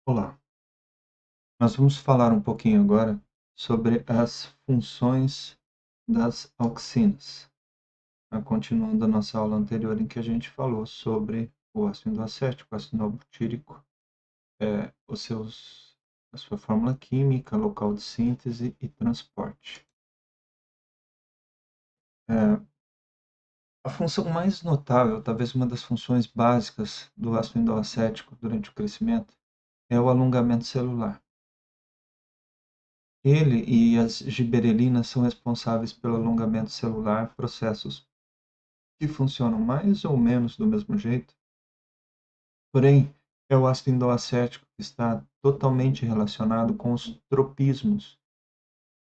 Olá, nós vamos falar um pouquinho agora sobre as funções das auxinas, continuando a nossa aula anterior em que a gente falou sobre o ácido acético, o ácido butírico, os a sua fórmula química, local de síntese e transporte. A função mais notável, talvez uma das funções básicas do ácido endóacético durante o crescimento, é o alongamento celular. Ele e as giberelinas são responsáveis pelo alongamento celular, processos que funcionam mais ou menos do mesmo jeito, porém, é o ácido endóacético que está totalmente relacionado com os tropismos,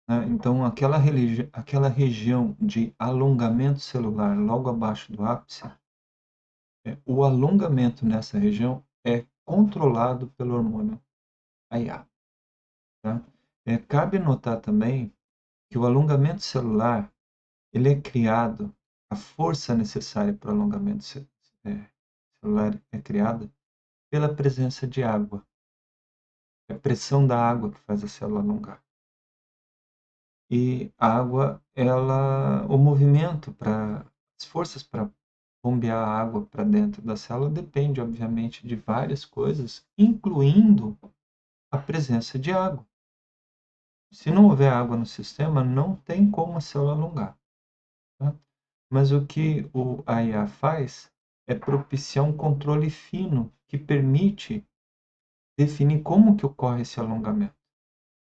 né? Então, aquela região de alongamento celular logo abaixo do ápice, o alongamento nessa região é controlado pelo hormônio AIA. Tá? Cabe notar também que o alongamento celular ele é criado, a força necessária para o alongamento celular é criada pela presença de água. É a pressão da água que faz a célula alongar. E a água, o movimento as forças para bombear a água para dentro da célula depende, obviamente, de várias coisas, incluindo a presença de água. Se não houver água no sistema, não tem como a célula alongar. Tá? Mas o que o AIA faz é propiciar um controle fino que permite definir como que ocorre esse alongamento.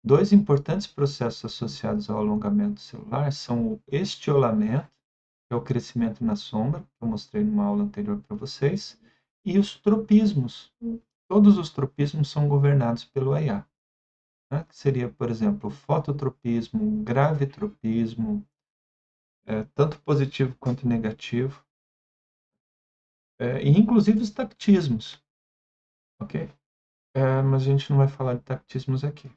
Dois importantes processos associados ao alongamento celular são o estiolamento, que é o crescimento na sombra, que eu mostrei numa aula anterior para vocês, e os tropismos. Todos os tropismos são governados pelo AIA, né? Que seria, por exemplo, o fototropismo, o gravitropismo, tanto positivo quanto negativo, e inclusive os tactismos, ok? Mas a gente não vai falar de tactismos aqui.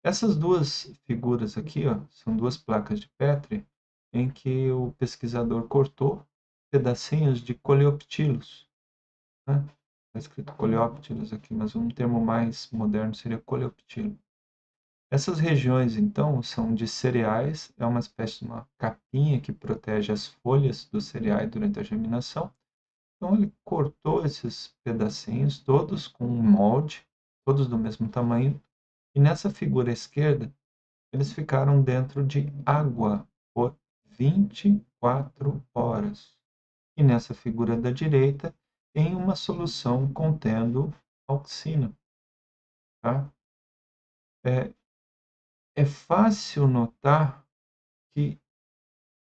Essas duas figuras aqui, ó, são duas placas de Petri em que o pesquisador cortou pedacinhos de coleoptilos, né? Está escrito coleóptilos aqui, mas um termo mais moderno seria coleoptilo. Essas regiões, então, são de cereais, é uma espécie de uma capinha que protege as folhas dos cereais durante a germinação. Então, ele cortou esses pedacinhos, todos com um molde, todos do mesmo tamanho, e nessa figura esquerda, eles ficaram dentro de água por 24 horas. E nessa figura da direita, em uma solução contendo auxina. Tá? É, é fácil notar que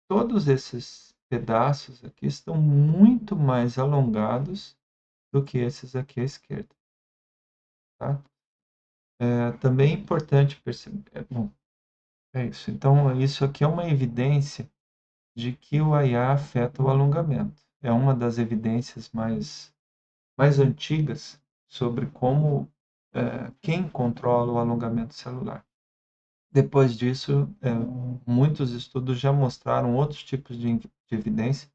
todos esses pedaços aqui estão muito mais alongados do que esses aqui à esquerda. Tá? Também é importante perceber. Bom, é isso. Então, isso aqui é uma evidência de que o AIA afeta o alongamento. É uma das evidências mais antigas sobre como quem controla o alongamento celular. Depois disso, muitos estudos já mostraram outros tipos de evidência,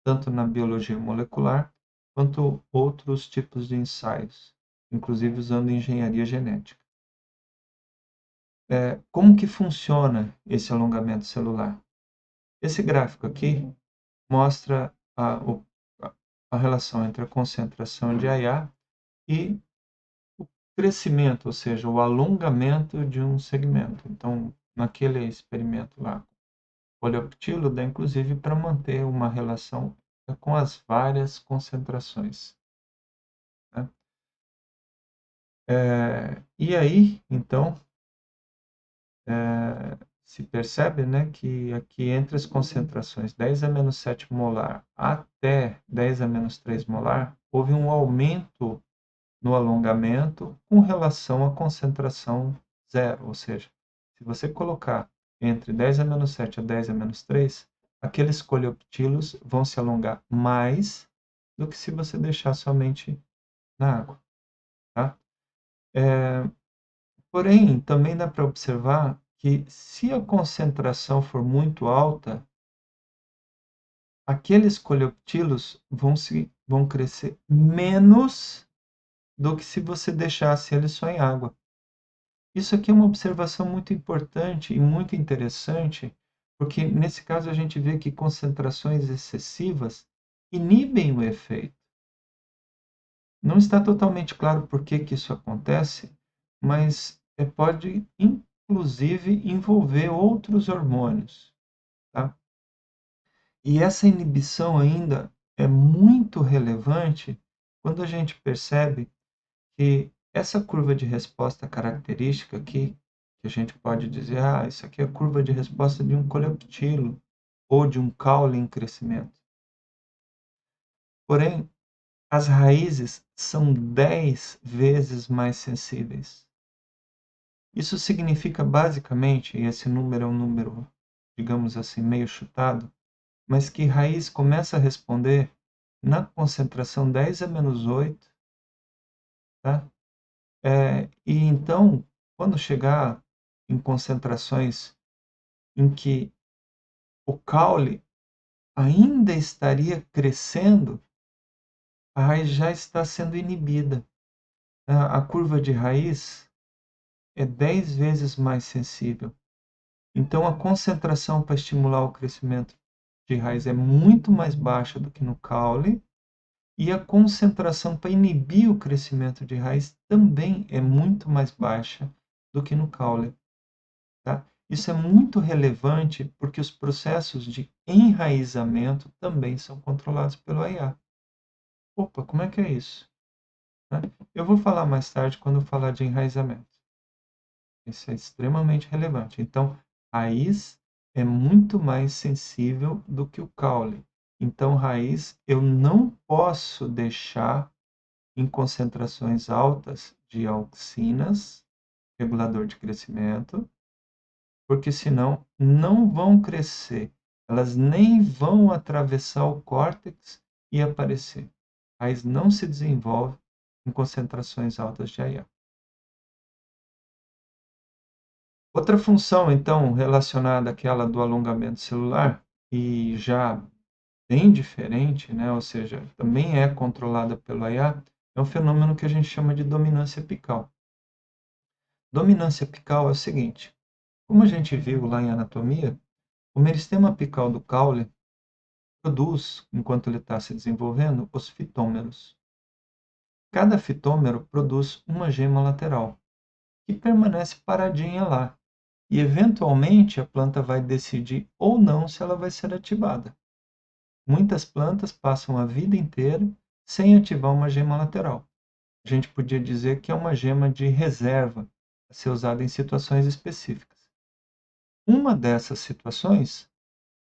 tanto na biologia molecular quanto outros tipos de ensaios, inclusive usando engenharia genética. Como que funciona esse alongamento celular? Esse gráfico aqui mostra a relação entre a concentração de AIA e o crescimento, ou seja, o alongamento de um segmento. Então, naquele experimento lá, coleoptilo dá inclusive para manter uma relação com as várias concentrações. Né? E aí, então, se percebe, né, que aqui entre as concentrações 10 a menos 7 molar até 10 a menos 3 molar, houve um aumento no alongamento com relação à concentração zero, ou seja, se você colocar entre 10 a menos 7 a 10 a menos 3, aqueles coleoptilos vão se alongar mais do que se você deixar somente na água. Tá? Porém, também dá para observar que se a concentração for muito alta, aqueles coleoptilos vão crescer menos do que se você deixasse ele só em água. Isso aqui é uma observação muito importante e muito interessante, porque nesse caso a gente vê que concentrações excessivas inibem o efeito. Não está totalmente claro por que isso acontece, mas pode inclusive envolver outros hormônios, tá? E essa inibição ainda é muito relevante quando a gente percebe que essa curva de resposta característica aqui, que a gente pode dizer, isso aqui é a curva de resposta de um coleoptilo ou de um caule em crescimento. Porém, as raízes são 10 vezes mais sensíveis. Isso significa basicamente, e esse número é um número, digamos assim, meio chutado, mas que raiz começa a responder na concentração 10 a menos 8, tá? E então, quando chegar em concentrações em que o caule ainda estaria crescendo, a raiz já está sendo inibida. A curva de raiz é 10 vezes mais sensível. Então, a concentração para estimular o crescimento de raiz é muito mais baixa do que no caule, e a concentração para inibir o crescimento de raiz também é muito mais baixa do que no caule. Tá? Isso é muito relevante porque os processos de enraizamento também são controlados pelo IA. Opa, como é que é isso? Né? Eu vou falar mais tarde quando eu falar de enraizamento. Isso é extremamente relevante. Então, raiz é muito mais sensível do que o caule. Então, raiz eu não posso deixar em concentrações altas de auxinas, regulador de crescimento, porque senão não vão crescer. Elas nem vão atravessar o córtex e aparecer. A raiz não se desenvolve em concentrações altas de AIA. Outra função, então, relacionada àquela do alongamento celular, e já bem diferente, né? Ou seja, também é controlada pelo IA, é um fenômeno que a gente chama de dominância apical. Dominância apical é o seguinte: como a gente viu lá em anatomia, o meristema apical do caule produz, enquanto ele está se desenvolvendo, os fitômeros. Cada fitômero produz uma gema lateral, que permanece paradinha lá, e eventualmente a planta vai decidir ou não se ela vai ser ativada. Muitas plantas passam a vida inteira sem ativar uma gema lateral. A gente podia dizer que é uma gema de reserva, a ser usada em situações específicas. Uma dessas situações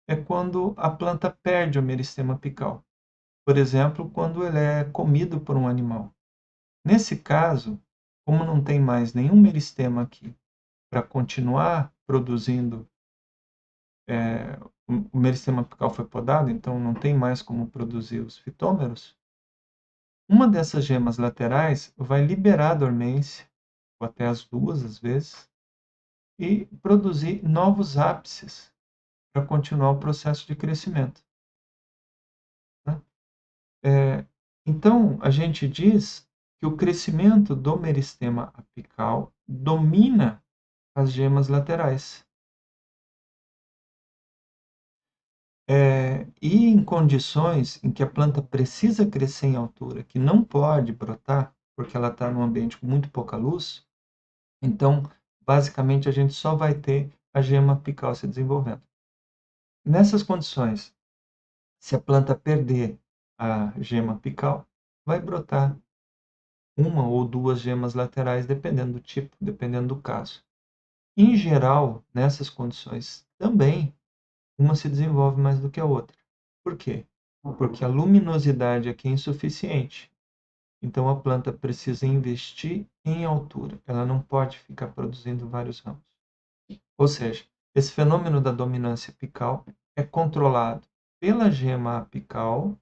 é quando a planta perde o meristema apical. Por exemplo, quando ele é comido por um animal. Nesse caso, como não tem mais nenhum meristema aqui para continuar produzindo, o meristema apical foi podado, então não tem mais como produzir os fitômeros, uma dessas gemas laterais vai liberar a dormência, ou até as duas às vezes, e produzir novos ápices para continuar o processo de crescimento. Né? Então, a gente diz que o crescimento do meristema apical domina as gemas laterais. E em condições em que a planta precisa crescer em altura, que não pode brotar, porque ela está num ambiente com muito pouca luz, então, basicamente, a gente só vai ter a gema apical se desenvolvendo. Nessas condições, se a planta perder a gema apical, vai brotar uma ou duas gemas laterais, dependendo do tipo, dependendo do caso. Em geral, nessas condições também, uma se desenvolve mais do que a outra. Por quê? Porque a luminosidade aqui é insuficiente. Então a planta precisa investir em altura. Ela não pode ficar produzindo vários ramos. Ou seja, esse fenômeno da dominância apical é controlado pela gema apical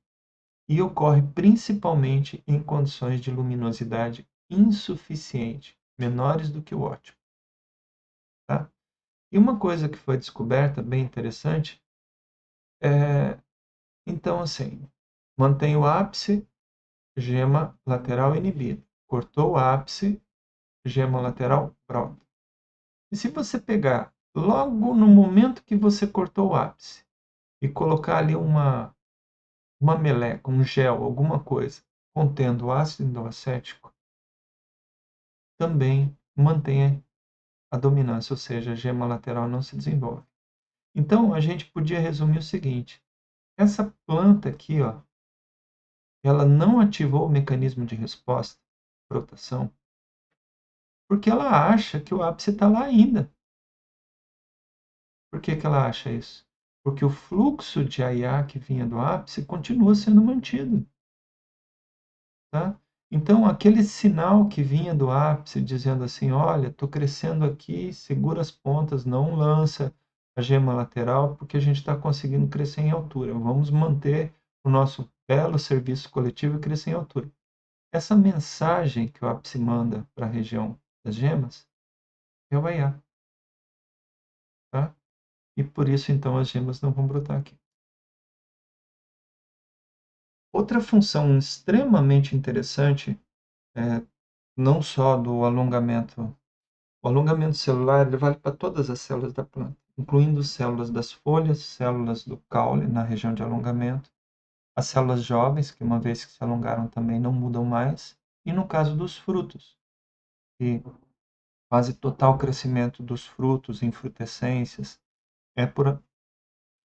e ocorre principalmente em condições de luminosidade insuficiente, menores do que o ótimo. Tá? E uma coisa que foi descoberta, bem interessante, então assim, mantém o ápice, gema lateral inibida. cortou o ápice, gema lateral, brota. E se você pegar logo no momento que você cortou o ápice e colocar ali uma meleca, um gel, alguma coisa contendo ácido endoacético, também mantém a dominância, ou seja, a gema lateral não se desenvolve. Então, a gente podia resumir o seguinte: essa planta aqui, ó, ela não ativou o mecanismo de resposta, rotação, porque ela acha que o ápice está lá ainda. Por que ela acha isso? Porque o fluxo de AIA que vinha do ápice continua sendo mantido. Tá? Então, aquele sinal que vinha do ápice dizendo assim, olha, estou crescendo aqui, segura as pontas, não lança a gema lateral, porque a gente está conseguindo crescer em altura. Vamos manter o nosso belo serviço coletivo e crescer em altura. Essa mensagem que o ápice manda para a região das gemas é o AIA. Tá? E por isso, então, as gemas não vão brotar aqui. Outra função extremamente interessante, não só do alongamento, o alongamento celular ele vale para todas as células da planta, incluindo células das folhas, células do caule na região de alongamento, as células jovens, que uma vez que se alongaram também não mudam mais, e no caso dos frutos, que quase total crescimento dos frutos, infrutescências, é por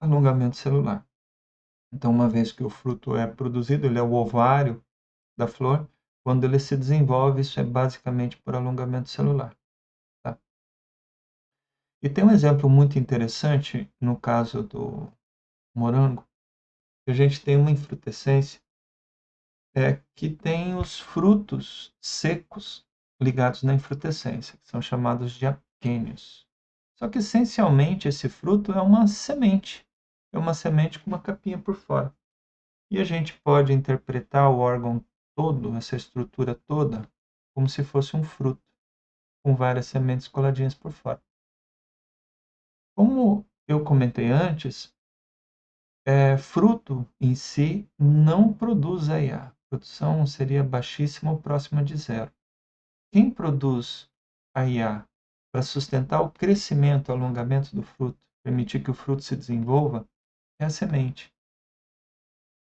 alongamento celular. Então, uma vez que o fruto é produzido, ele é o ovário da flor, quando ele se desenvolve, isso é basicamente por alongamento celular. Tá? E tem um exemplo muito interessante no caso do morango, que a gente tem uma infrutescência que tem os frutos secos ligados na infrutescência, que são chamados de aquênios. Só que, essencialmente, esse fruto é uma semente com uma capinha por fora. E a gente pode interpretar o órgão todo, essa estrutura toda, como se fosse um fruto, com várias sementes coladinhas por fora. Como eu comentei antes, fruto em si não produz AIA. A produção seria baixíssima ou próxima de zero. Quem produz AIA para sustentar o crescimento, o alongamento do fruto, permitir que o fruto se desenvolva, é a semente.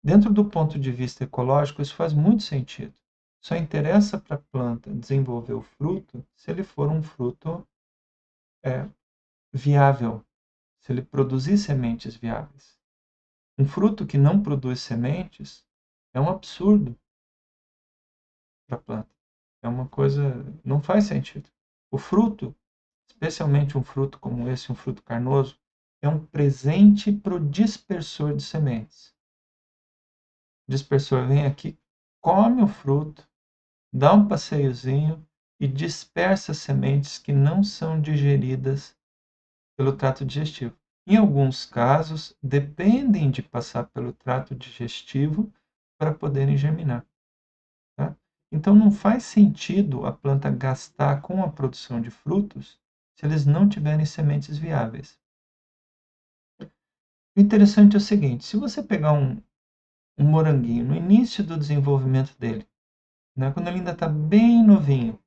Dentro do ponto de vista ecológico, isso faz muito sentido. Só interessa para a planta desenvolver o fruto se ele for um fruto viável, se ele produzir sementes viáveis. Um fruto que não produz sementes é um absurdo para a planta. É uma coisa, não faz sentido. O fruto, especialmente um fruto como esse, um fruto carnoso, é um presente para o dispersor de sementes. O dispersor vem aqui, come o fruto, dá um passeiozinho e dispersa sementes que não são digeridas pelo trato digestivo. Em alguns casos, dependem de passar pelo trato digestivo para poderem germinar. Tá? Então, não faz sentido a planta gastar com a produção de frutos se eles não tiverem sementes viáveis. O interessante é o seguinte: se você pegar um moranguinho no início do desenvolvimento dele, né, quando ele ainda está bem novinho,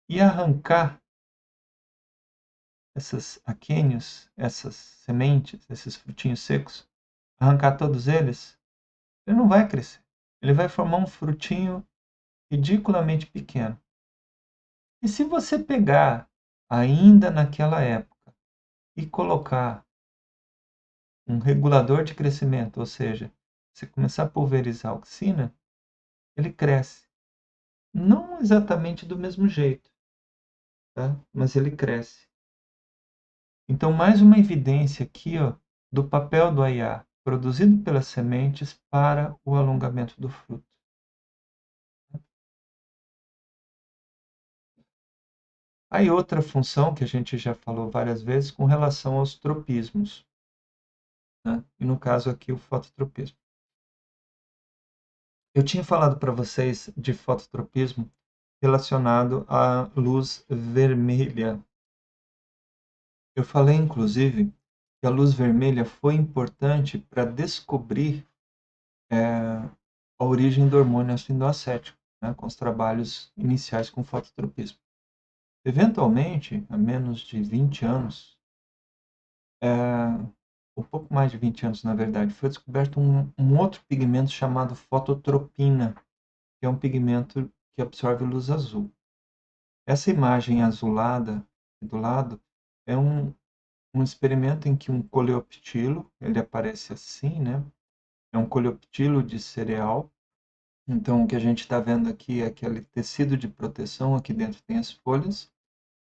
e arrancar esses aquênios, essas sementes, esses frutinhos secos, arrancar todos eles, ele não vai crescer. Ele vai formar um frutinho ridiculamente pequeno. E se você pegar ainda naquela época e colocar um regulador de crescimento, ou seja, você começar a pulverizar a auxina, ele cresce. Não exatamente do mesmo jeito, tá? Mas ele cresce. Então, mais uma evidência aqui, ó, do papel do AIA produzido pelas sementes para o alongamento do fruto. Aí outra função que a gente já falou várias vezes com relação aos tropismos, né? E no caso aqui o fototropismo. Eu tinha falado para vocês de fototropismo relacionado à luz vermelha. Eu falei, inclusive, que a luz vermelha foi importante para descobrir a origem do hormônio ácido acético. né, com os trabalhos iniciais com fototropismo. Eventualmente, há menos de 20 anos, um pouco mais de 20 anos, na verdade, foi descoberto um outro pigmento chamado fototropina, que é um pigmento que absorve luz azul. Essa imagem azulada do lado é um experimento em que um coleoptilo, ele aparece assim, né? É um coleoptilo de cereal. Então, o que a gente está vendo aqui é aquele tecido de proteção, aqui dentro tem as folhas,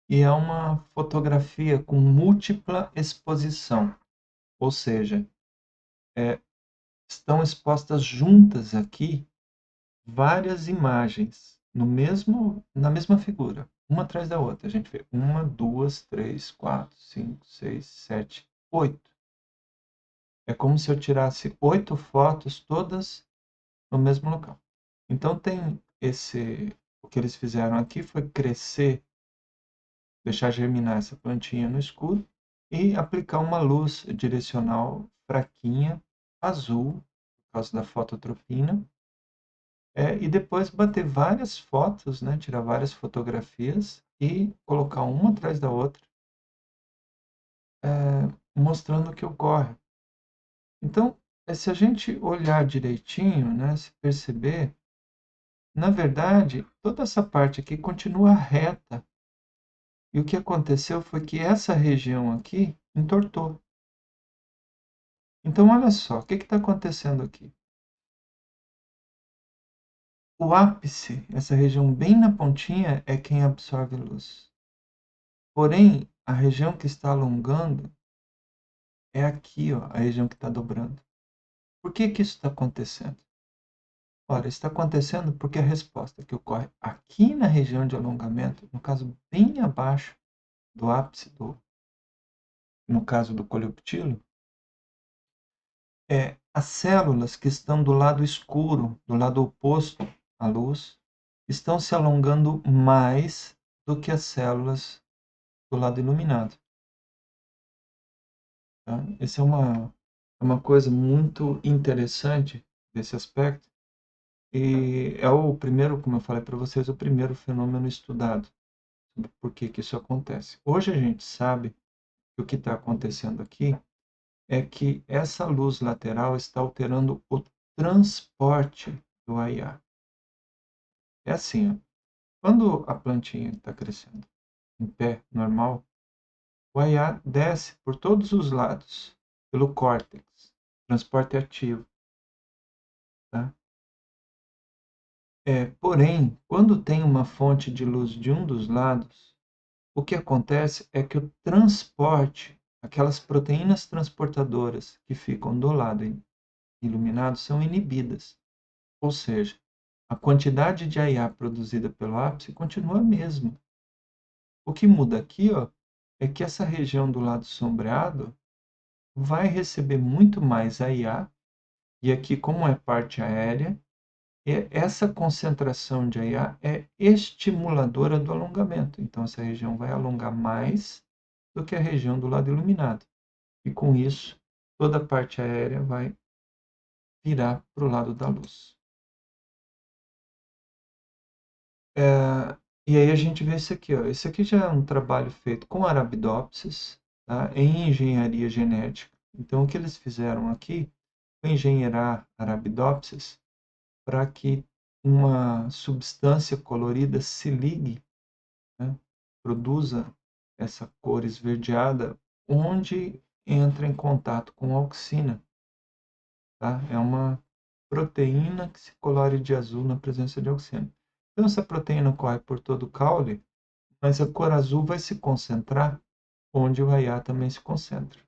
e é uma fotografia com múltipla exposição, ou seja, estão expostas juntas aqui várias imagens na mesma figura, uma atrás da outra. A gente vê uma, duas, três, quatro, cinco, seis, sete, oito. É como se eu tirasse 8 fotos todas no mesmo local. Então tem o que eles fizeram aqui foi crescer, deixar germinar essa plantinha no escuro e aplicar uma luz direcional fraquinha, azul, por causa da fototropina, e depois bater várias fotos, né, tirar várias fotografias e colocar uma atrás da outra, mostrando o que ocorre. Então, se a gente olhar direitinho, né, se perceber, na verdade, toda essa parte aqui continua reta. E o que aconteceu foi que essa região aqui entortou. Então, olha só, o que está acontecendo aqui? O ápice, essa região bem na pontinha, é quem absorve luz. Porém, a região que está alongando é aqui, ó, a região que está dobrando. Por que que isso está acontecendo? Ora, está acontecendo porque a resposta que ocorre aqui na região de alongamento, no caso bem abaixo do ápice, no caso do coleoptilo, as células que estão do lado escuro, do lado oposto à luz, estão se alongando mais do que as células do lado iluminado. Tá? Essa é uma coisa muito interessante desse aspecto. E é o primeiro, como eu falei para vocês, o primeiro fenômeno estudado sobre por que que isso acontece. Hoje a gente sabe que o que está acontecendo aqui é que essa luz lateral está alterando o transporte do AIA. É assim, ó, quando a plantinha está crescendo em pé normal, o AIA desce por todos os lados, pelo córtex, transporte ativo. Tá? Porém, quando tem uma fonte de luz de um dos lados, o que acontece é que o transporte, aquelas proteínas transportadoras que ficam do lado iluminado, são inibidas. Ou seja, a quantidade de AIA produzida pelo ápice continua a mesma. O que muda aqui, ó, é que essa região do lado sombreado vai receber muito mais AIA, e aqui, como é parte aérea, essa concentração de AIA é estimuladora do alongamento. Então, essa região vai alongar mais do que a região do lado iluminado. E com isso, toda a parte aérea vai virar para o lado da luz. E aí a gente vê esse aqui, ó. Esse aqui já é um trabalho feito com Arabidopsis, tá? Em engenharia genética. Então, o que eles fizeram aqui foi engenheirar Arabidopsis para que uma substância colorida se ligue, né? Produza essa cor esverdeada onde entra em contato com a auxina. Tá? É uma proteína que se colore de azul na presença de auxina. Então, essa proteína corre por todo o caule, mas a cor azul vai se concentrar onde o AIA também se concentra.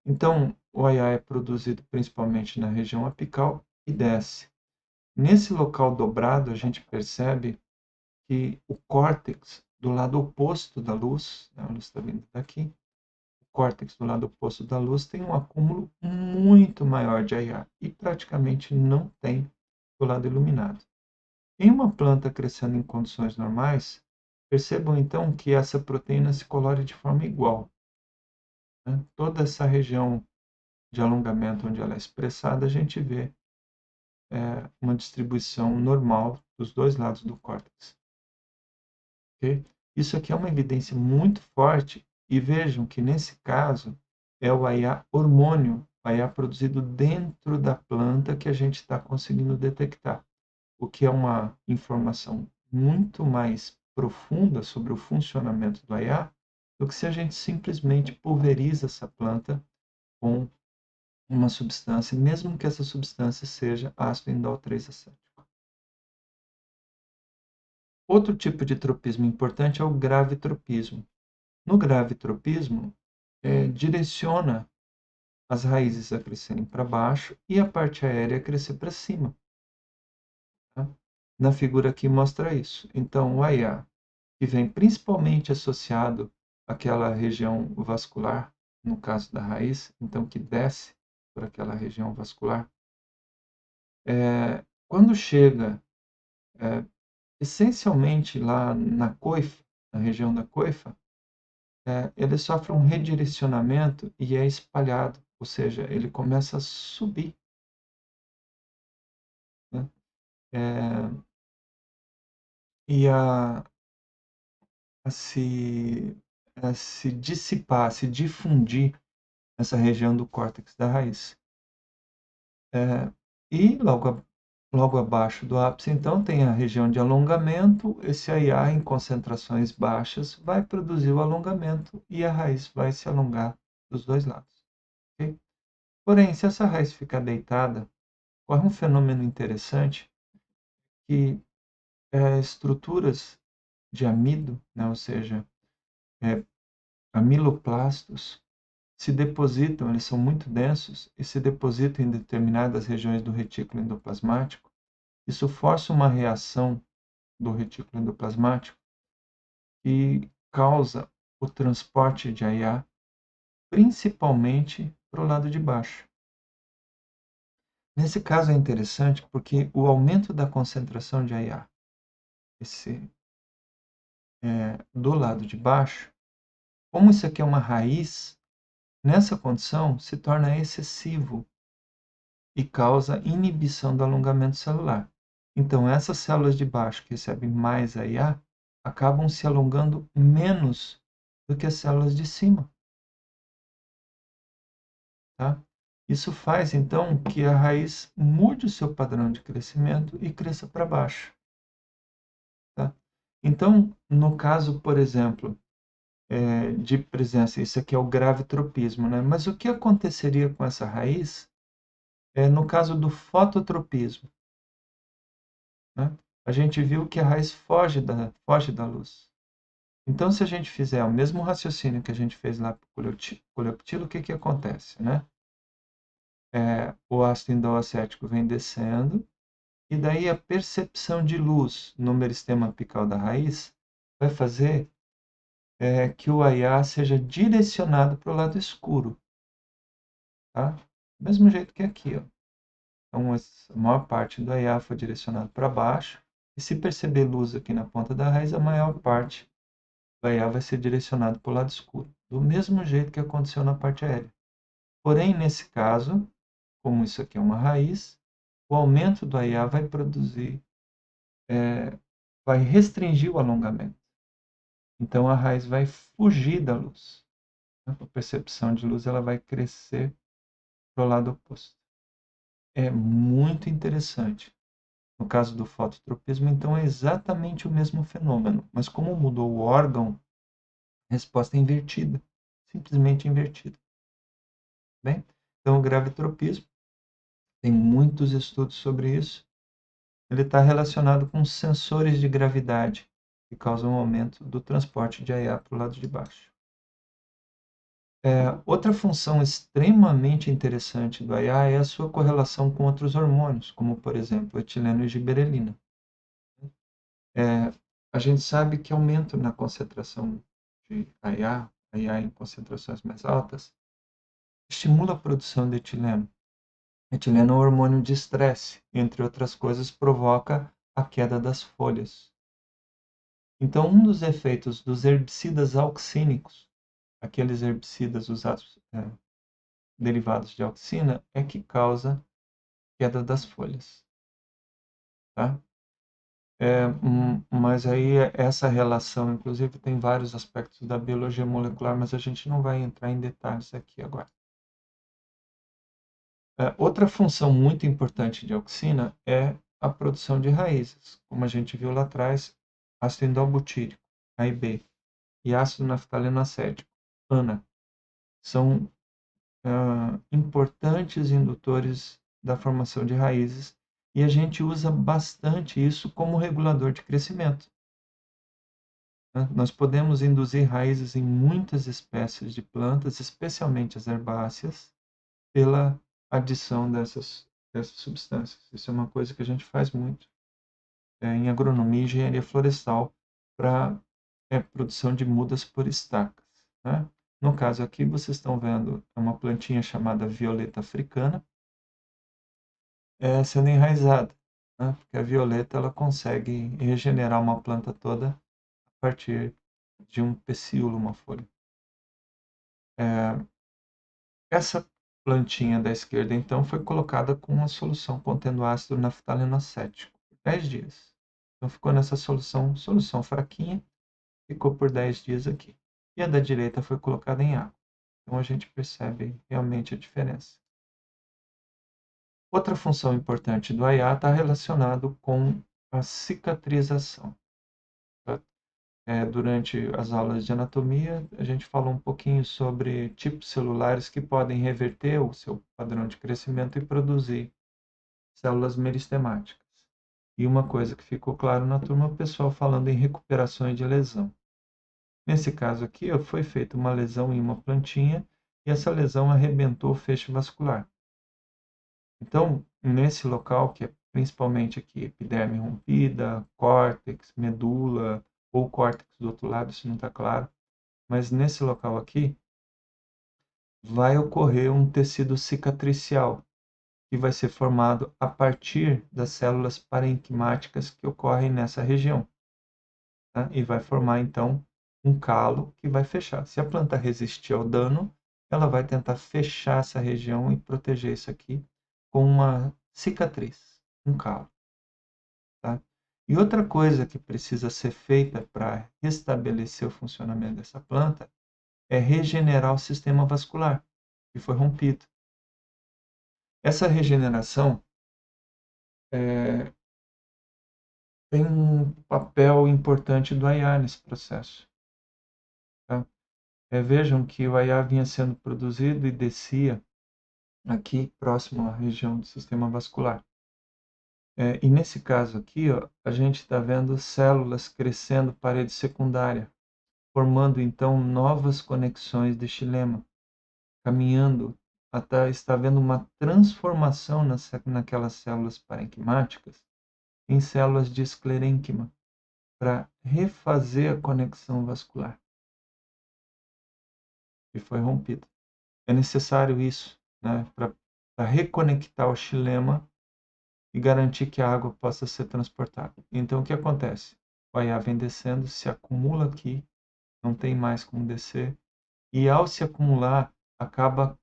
Então, o AIA é produzido principalmente na região apical e desce. Nesse local dobrado, a gente percebe que o córtex do lado oposto da luz, a luz está vindo daqui, o córtex do lado oposto da luz tem um acúmulo muito maior de AIA e praticamente não tem do lado iluminado. Em uma planta crescendo em condições normais, percebam então que essa proteína se colore de forma igual. Né? Toda essa região de alongamento onde ela é expressada, a gente vê uma distribuição normal dos dois lados do córtex. Okay? Isso aqui é uma evidência muito forte, e vejam que nesse caso é o AIA hormônio, AIA produzido dentro da planta, que a gente está conseguindo detectar, o que é uma informação muito mais profunda sobre o funcionamento do AIA do que se a gente simplesmente pulveriza essa planta com uma substância, mesmo que essa substância seja ácido indol 3-acético. Outro tipo de tropismo importante é o gravitropismo. No gravitropismo, direciona as raízes a crescerem para baixo e a parte aérea a crescer para cima. Tá? Na figura aqui mostra isso. Então, o AIA, que vem principalmente associado àquela região vascular, no caso da raiz, então que desce por aquela região vascular, quando chega essencialmente lá na coifa, na região da coifa, ele sofre um redirecionamento e é espalhado, ou seja, ele começa a subir, né? E a se dissipar, a se difundir nessa região do córtex da raiz. E logo abaixo do ápice, então, tem a região de alongamento. Esse AIA em concentrações baixas vai produzir o alongamento e a raiz vai se alongar dos dois lados. Okay? Porém, se essa raiz ficar deitada, ocorre um fenômeno interessante que estruturas de amido, né, ou seja, amiloplastos, se depositam, eles são muito densos e se depositam em determinadas regiões do retículo endoplasmático. Isso força uma reação do retículo endoplasmático e causa o transporte de AIA, principalmente para o lado de baixo. Nesse caso é interessante porque o aumento da concentração de AIA do lado de baixo, como isso aqui é uma raiz, nessa condição se torna excessivo e causa inibição do alongamento celular. Então, essas células de baixo que recebem mais AIA acabam se alongando menos do que as células de cima. Tá? Isso faz, então, que a raiz mude o seu padrão de crescimento e cresça para baixo. Tá? Então, no caso, por exemplo, de presença, isso aqui é o gravitropismo, né? Mas o que aconteceria com essa raiz no caso do fototropismo? Né? A gente viu que a raiz foge da luz. Então, se a gente fizer o mesmo raciocínio que a gente fez lá para o coleoptilo, o que acontece? Né? O ácido indolacético vem descendo, e daí a percepção de luz no meristema apical da raiz vai fazer que o AIA seja direcionado para o lado escuro. Tá? Do mesmo jeito que aqui. Ó. Então, a maior parte do AIA foi direcionado para baixo, e se perceber luz aqui na ponta da raiz, a maior parte do AIA vai ser direcionado para o lado escuro. Do mesmo jeito que aconteceu na parte aérea. Porém, nesse caso, como isso aqui é uma raiz, o aumento do AIA vai vai restringir o alongamento. Então a raiz vai fugir da luz. A percepção de luz ela vai crescer para o lado oposto. É muito interessante. No caso do fototropismo, então é exatamente o mesmo fenômeno, mas como mudou o órgão, a resposta é invertida, simplesmente invertida. Bem, então o gravitropismo, tem muitos estudos sobre isso. Ele está relacionado com sensores de gravidade, que causam um aumento do transporte de AIA para o lado de baixo. Outra função extremamente interessante do AIA é a sua correlação com outros hormônios, como, por exemplo, etileno e giberelina. A gente sabe que aumento na concentração de AIA em concentrações mais altas, estimula a produção de etileno. Etileno é um hormônio de estresse, entre outras coisas, provoca a queda das folhas. Então, um dos efeitos dos herbicidas auxínicos, aqueles herbicidas usados derivados de auxina, é que causa queda das folhas. tá? Mas aí essa relação, inclusive, tem vários aspectos da biologia molecular, mas a gente não vai entrar em detalhes aqui agora. Outra função muito importante de auxina é a produção de raízes, como a gente viu lá atrás, ácido indolbutírico, AIB, e ácido naftaleno acético, ANA, são importantes indutores da formação de raízes e a gente usa bastante isso como regulador de crescimento, né? Nós podemos induzir raízes em muitas espécies de plantas, especialmente as herbáceas, pela adição dessas substâncias. Isso é uma coisa que a gente faz muito em agronomia e engenharia florestal para produção de mudas por estacas, né? No caso aqui, vocês estão vendo uma plantinha chamada violeta africana sendo enraizada, né? Porque a violeta ela consegue regenerar uma planta toda a partir de um pecíolo, uma folha. Essa plantinha da esquerda, então, foi colocada com uma solução contendo ácido naftaleno acético por 10 dias. Então, ficou nessa solução fraquinha, ficou por 10 dias aqui. E a da direita foi colocada em água. Então, a gente percebe realmente a diferença. Outra função importante do AIA está relacionado com a cicatrização. Tá? Durante as aulas de anatomia, a gente falou um pouquinho sobre tipos celulares que podem reverter o seu padrão de crescimento e produzir células meristemáticas. E uma coisa que ficou claro na turma, o pessoal falando em recuperações de lesão. Nesse caso aqui, foi feita uma lesão em uma plantinha e essa lesão arrebentou o feixe vascular. Então, nesse local, que é principalmente aqui epiderme rompida, córtex, medula ou córtex do outro lado, isso não está claro, mas nesse local aqui vai ocorrer um tecido cicatricial que vai ser formado a partir das células parenquimáticas que ocorrem nessa região, tá? E vai formar então um calo que vai fechar. Se a planta resistir ao dano, ela vai tentar fechar essa região e proteger isso aqui com uma cicatriz, um calo, tá? E outra coisa que precisa ser feita para restabelecer o funcionamento dessa planta é regenerar o sistema vascular, que foi rompido. Essa regeneração tem um papel importante do AIA nesse processo, tá? Vejam que o AIA vinha sendo produzido e descia aqui próximo à região do sistema vascular. E nesse caso aqui, ó, a gente está vendo células crescendo parede secundária, formando então novas conexões de xilema, caminhando até está havendo uma transformação naquelas células parenquimáticas em células de esclerênquima para refazer a conexão vascular que foi rompida. É necessário isso, né, para reconectar o xilema e garantir que a água possa ser transportada. Então, o que acontece? O AIA vem descendo, se acumula aqui, não tem mais como descer, e ao se acumular, acaba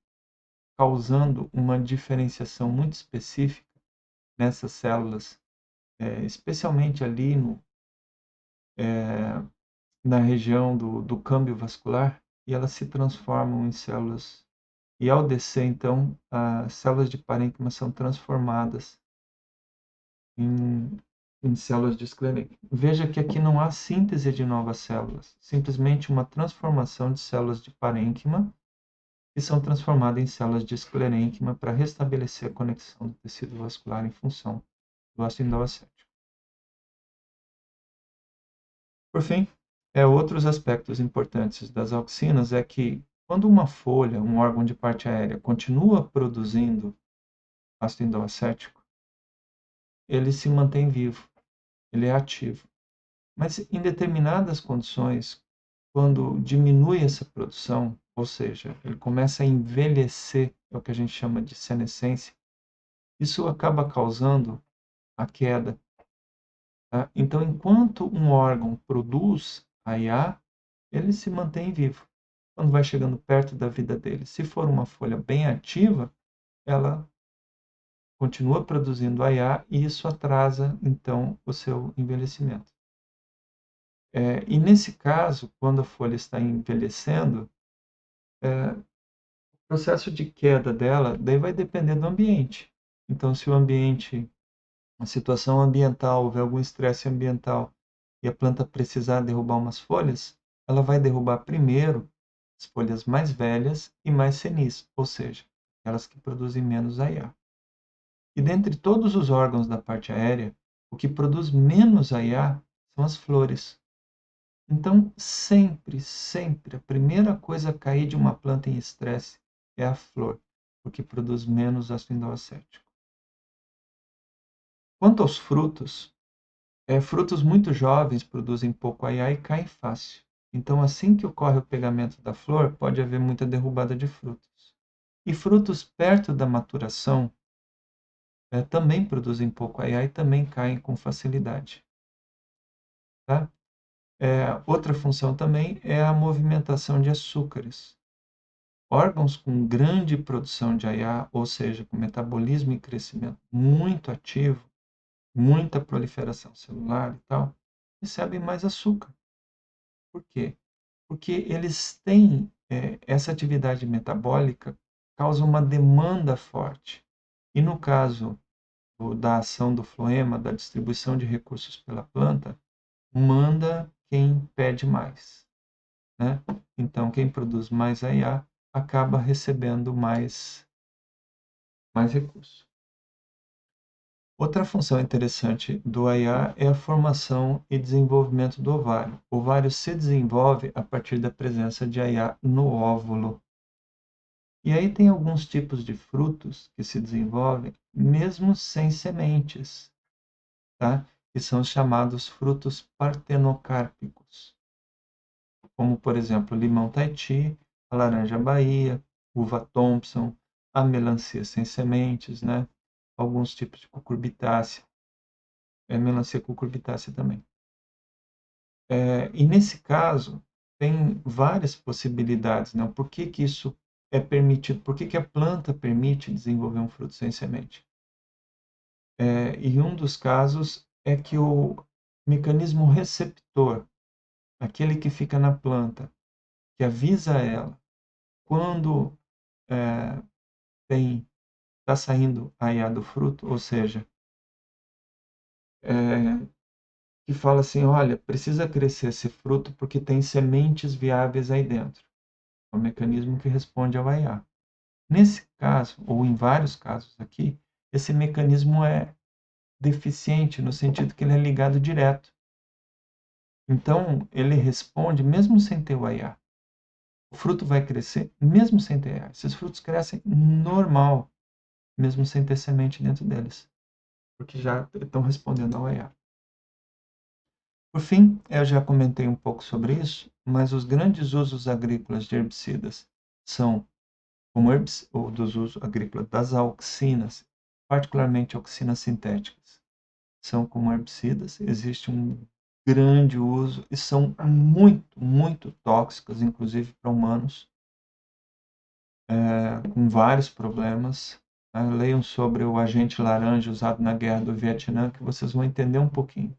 causando uma diferenciação muito específica nessas células, especialmente ali na região do câmbio vascular, e elas se transformam em células. E ao descer, então, as células de parênquima são transformadas em, em células de esclerênquima. Veja que aqui não há síntese de novas células, simplesmente uma transformação de células de parênquima que são transformadas em células de esclerênquima para restabelecer a conexão do tecido vascular em função do ácido indolacético. Por fim, outros aspectos importantes das auxinas é que quando uma folha, um órgão de parte aérea, continua produzindo ácido indolacético, ele se mantém vivo, ele é ativo. Mas em determinadas condições, quando diminui essa produção, ou seja, ele começa a envelhecer, é o que a gente chama de senescência, isso acaba causando a queda. Tá? Então, enquanto um órgão produz AIA, ele se mantém vivo. Quando vai chegando perto da vida dele, se for uma folha bem ativa, ela continua produzindo AIA e isso atrasa, então, o seu envelhecimento. E nesse caso, quando a folha está envelhecendo, o processo de queda dela daí vai depender do ambiente. Então, se o ambiente, a situação ambiental, houver algum estresse ambiental e a planta precisar derrubar umas folhas, ela vai derrubar primeiro as folhas mais velhas e mais senis, ou seja, aquelas que produzem menos AIA. E dentre todos os órgãos da parte aérea, o que produz menos AIA são as flores. Então, sempre, a primeira coisa a cair de uma planta em estresse é a flor, porque produz menos ácido indolacético. Quanto aos frutos, frutos muito jovens produzem pouco AIA e caem fácil. Então, assim que ocorre o pegamento da flor, pode haver muita derrubada de frutos. E frutos perto da maturação também produzem pouco AIA e também caem com facilidade. Tá? Outra função também é a movimentação de açúcares. Órgãos com grande produção de AIA, ou seja, com metabolismo e crescimento muito ativo, muita proliferação celular e tal, recebem mais açúcar. Por quê? Porque eles têm essa atividade metabólica causa uma demanda forte. E no caso da ação do floema, da distribuição de recursos pela planta, manda quem pede mais, né? Então, quem produz mais AIA acaba recebendo mais recursos. Outra função interessante do AIA é a formação e desenvolvimento do ovário. O ovário se desenvolve a partir da presença de AIA no óvulo. E aí tem alguns tipos de frutos que se desenvolvem mesmo sem sementes, tá? Que são chamados frutos partenocárpicos, como, por exemplo, o limão Tahiti, a laranja Bahia, uva Thompson, a melancia sem sementes, né? Alguns tipos de cucurbitácea, melancia cucurbitácea também. E nesse caso, tem várias possibilidades, né? Por que que isso é permitido? Por que que a planta permite desenvolver um fruto sem semente? E um dos casos é que o mecanismo receptor, aquele que fica na planta, que avisa ela quando está saindo a IAA do fruto, ou seja, que fala assim, olha, precisa crescer esse fruto porque tem sementes viáveis aí dentro. É o mecanismo que responde ao IAA. Nesse caso, ou em vários casos aqui, esse mecanismo é deficiente no sentido que ele é ligado direto. Então, ele responde mesmo sem ter o AIA. O fruto vai crescer mesmo sem ter AIA. Esses frutos crescem normal, mesmo sem ter semente dentro deles, porque já estão respondendo ao AIA. Por fim, eu já comentei um pouco sobre isso, mas os grandes usos agrícolas de herbicidas são como ou dos usos agrícolas das auxinas, particularmente auxinas sintéticas, são como herbicidas. Existe um grande uso e são muito tóxicas, inclusive para humanos, com vários problemas. Leiam sobre o agente laranja usado na guerra do Vietnã, que vocês vão entender um pouquinho.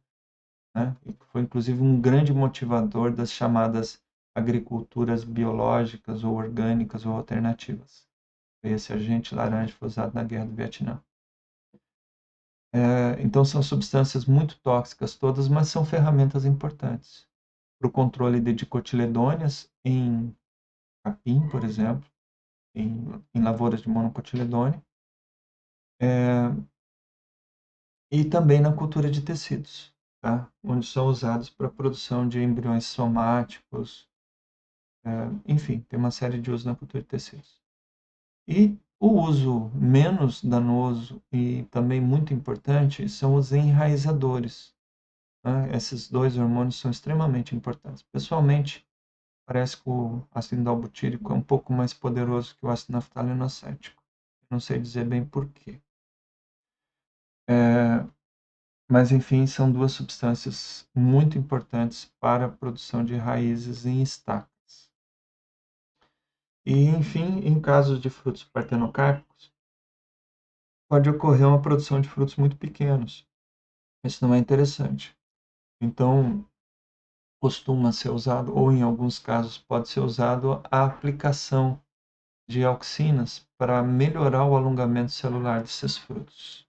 Né? E foi inclusive um grande motivador das chamadas agriculturas biológicas ou orgânicas ou alternativas. Esse agente laranja foi usado na guerra do Vietnã. Então são substâncias muito tóxicas todas, mas são ferramentas importantes para o controle de dicotiledôneas em capim, por exemplo, em lavouras de monocotiledônea, e também na cultura de tecidos, tá? Onde são usados para a produção de embriões somáticos, enfim, tem uma série de usos na cultura de tecidos. E o uso menos danoso e também muito importante são os enraizadores. Né? Esses dois hormônios são extremamente importantes. Pessoalmente, parece que o ácido indalbutírico é um pouco mais poderoso que o ácido naftalenocético. Não sei dizer bem por quê. Mas, enfim, são duas substâncias muito importantes para a produção de raízes em estacas. E, enfim, em casos de frutos partenocárpicos, pode ocorrer uma produção de frutos muito pequenos. Isso não é interessante. Então, costuma ser usado, ou em alguns casos pode ser usado, a aplicação de auxinas para melhorar o alongamento celular desses frutos.